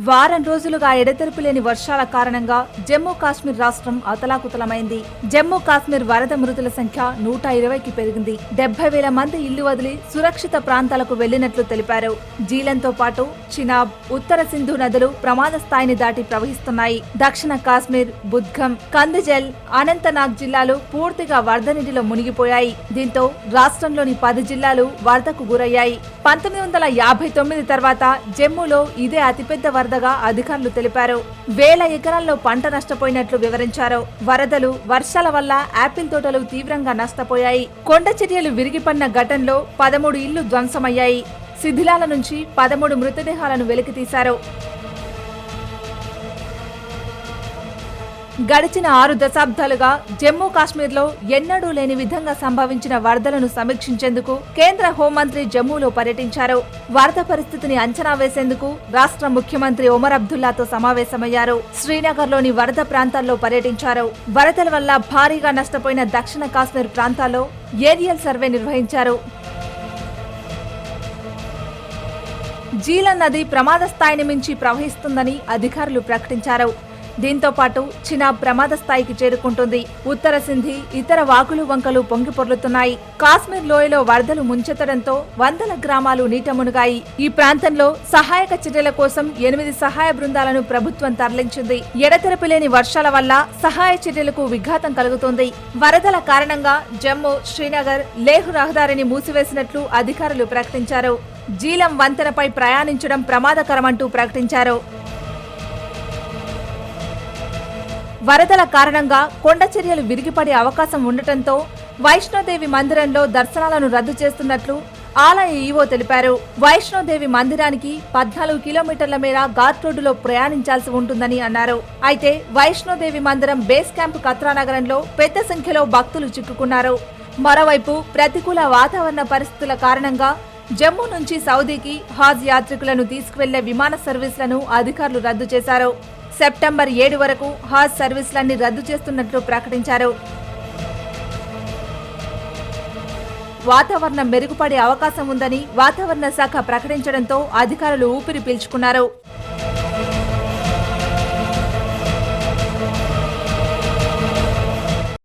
వారం రోజులుగా ఎడతెరిపిలేని వర్షాల కారణంగా జమ్మూ కాశ్మీర్ రాష్ట్రం అతలాకుతలమైంది. జమ్మూ కాశ్మీర్ వరద మృతుల సంఖ్య 120కి పెరిగింది. 70,000 మంది ఇల్లు వదిలి సురక్షిత ప్రాంతాలకు వెళ్లినట్లు తెలిపారు. జీలంతో పాటు చినాబ్, ఉత్తర సింధు నదులు ప్రమాద స్థాయిని దాటి ప్రవహిస్తున్నాయి. దక్షిణ కాశ్మీర్, బుద్గం, కందజల్, అనంతనాగ్ జిల్లాలు పూర్తిగా వరద నీటిలో మునిగిపోయాయి. దీంతో రాష్ట్రంలోని 10 జిల్లాలు వరదకు గురయ్యాయి. 1959 తర్వాత జమ్మూలో ఇదే అతిపెద్ద వరదగా అధికారులు తెలిపారు. 1000 ఎకరాల్లో పంట నష్టపోయినట్లు వివరించారు. వరదలు, వర్షాల వల్ల యాపిల్ తోటలు తీవ్రంగా నష్టపోయాయి. కొండ చర్యలు విరిగిపడిన ఘటనలో 13 ఇళ్లు ధ్వంసమయ్యాయి. శిథిలాల నుంచి 13 మృతదేహాలను వెలికితీశారు. గడిచిన 6 దశాబ్దాలుగా జమ్మూ కాశ్మీర్లో ఎన్నడూ లేని విధంగా సంభవించిన వరదలను సమీక్షించేందుకు కేంద్ర హోంమంత్రి జమ్మూలో పర్యటించారు. వరద పరిస్థితిని అంచనా వేసేందుకు రాష్ట్ర ముఖ్యమంత్రి ఒమర్ అబ్దుల్లాతో సమావేశమయ్యారు. శ్రీనగర్లోని వరద ప్రాంతాల్లో పర్యటించారు. వరదల వల్ల భారీగా నష్టపోయిన దక్షిణ కాశ్మీర్ ప్రాంతాల్లో ఏరియల్ సర్వే నిర్వహించారు. జీలన్ నది ప్రమాద స్థాయిని మించి ప్రవహిస్తుందని అధికారులు ప్రకటించారు. దీంతో పాటు చినాబ్ ప్రమాద స్థాయికి చేరుకుంటుంది. ఉత్తర సింధి, ఇతర వాగులు వంకలు పొంగి పొర్లుతున్నాయి. కాశ్మీర్ లోయలో వరదలు ముంచెత్తడంతో వందల గ్రామాలు నీట మునిగాయి. ఈ ప్రాంతంలో సహాయక చర్యల కోసం 8 సహాయ బృందాలను ప్రభుత్వం తరలించింది. ఎడతెరపిలేని వర్షాల వల్ల సహాయ చర్యలకు విఘాతం కలుగుతోంది. వరదల కారణంగా జమ్మూ, శ్రీనగర్, లేహ్ రహదారిని మూసివేసినట్లు అధికారులు ప్రకటించారు. జీలం వంతెనపై ప్రయాణించడం ప్రమాదకరమంటూ ప్రకటించారు. వరదల కారణంగా కొండ చర్యలు విరిగిపడే అవకాశం ఉండటంతో వైష్ణోదేవి మందిరంలో దర్శనాలను రద్దు చేస్తున్నట్లు ఆలయ ఈవో తెలిపారు. వైష్ణోదేవి మందిరానికి 14 కిలోమీటర్ల మేర ఘాట్ రోడ్డులో ప్రయాణించాల్సి ఉంటుందని అన్నారు. అయితే వైష్ణోదేవి మందిరం బేస్ క్యాంప్ కత్రా నగరంలో పెద్ద సంఖ్యలో భక్తులు చిక్కుకున్నారు. మరోవైపు ప్రతికూల వాతావరణ పరిస్థితుల కారణంగా జమ్మూ నుంచి సౌదీకి హాజ్ యాత్రికులను తీసుకువెళ్లే విమాన సర్వీసులను అధికారులు రద్దు చేశారు. సెప్టెంబర్ 7 వరకు హాజ్ సర్వీసులన్నీ రద్దు చేస్తున్నట్లు ప్రకటించారు. వాతావరణం మెరుగుపడే అవకాశం ఉందని వాతావరణ శాఖ ప్రకటించడంతో అధికారులు ఊపిరి పీల్చుకున్నారు.